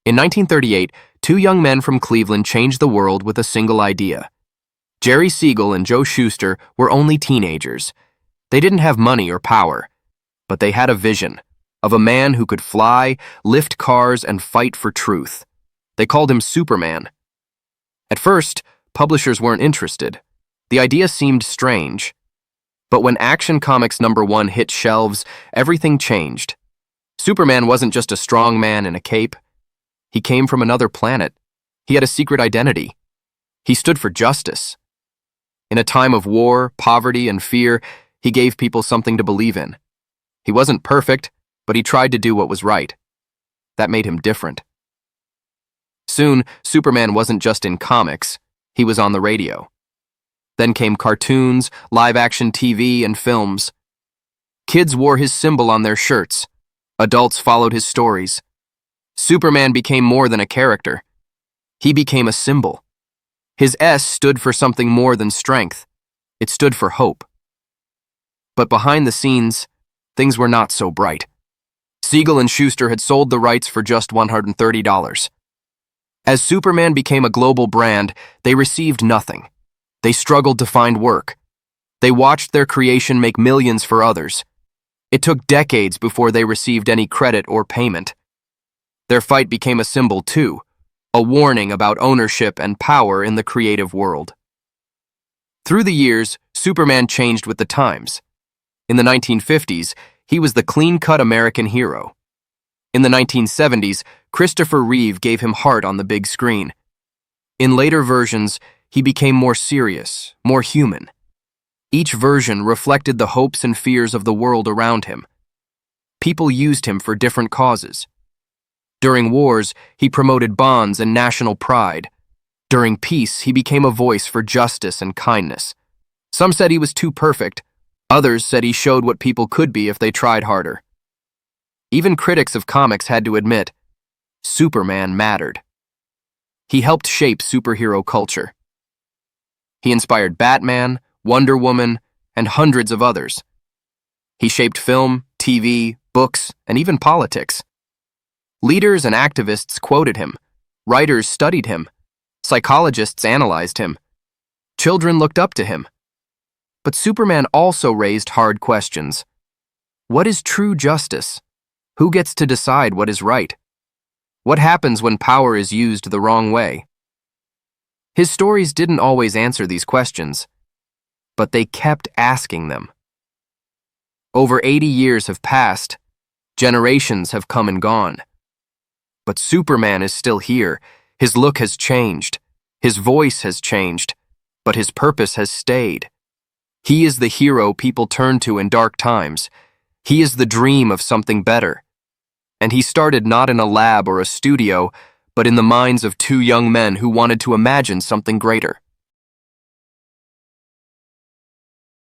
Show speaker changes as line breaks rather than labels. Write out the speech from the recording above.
In 1938, two young men from Cleveland changed the world with a single idea. Jerry Siegel and Joe Shuster were only teenagers. They didn't have money or power, but they had a vision of a man who could fly, lift cars, and fight for truth. They called him Superman. At first, publishers weren't interested. The idea seemed strange. But when Action Comics #1 hit shelves, everything changed. Superman wasn't just a strong man in a cape. He came from another planet. He had a secret identity. He stood for justice. In a time of war, poverty, and fear, he gave people something to believe in. He wasn't perfect, but he tried to do what was right. That made him different. Soon, Superman wasn't just in comics. He was on the radio. Then came cartoons, live-action TV, and films. Kids wore his symbol on their shirts. Adults followed his stories. Superman became more than a character. He became a symbol. His S stood for something more than strength. It stood for hope. But behind the scenes, things were not so bright. Siegel and Shuster had sold the rights for just $130. As Superman became a global brand, they received nothing. They struggled to find work. They watched their creation make millions for others. It took decades before they received any credit or payment. Their fight became a symbol too, a warning about ownership and power in the creative world. Through the years, Superman changed with the times. In the 1950s, he was the clean-cut American hero. In the 1970s, Christopher Reeve gave him heart on the big screen. In later versions, he became more serious, more human. Each version reflected the hopes and fears of the world around him. People used him for different causes. During wars, he promoted bonds and national pride. During peace, he became a voice for justice and kindness. Some said he was too perfect. Others said he showed what people could be if they tried harder. Even critics of comics had to admit, Superman mattered. He helped shape superhero culture. He inspired Batman, Wonder Woman, and hundreds of others. He shaped film, TV, books, and even politics. Leaders and activists quoted him. Writers studied him. Psychologists analyzed him. Children looked up to him. But Superman also raised hard questions. What is true justice? Who gets to decide what is right? What happens when power is used the wrong way? His stories didn't always answer these questions, but they kept asking them. Over 80 years have passed. Generations have come and gone. But Superman is still here. His look has changed. His voice has changed. But his purpose has stayed. He is the hero people turn to in dark times. He is the dream of something better. And he started not in a lab or a studio, but in the minds of two young men who wanted to imagine something greater.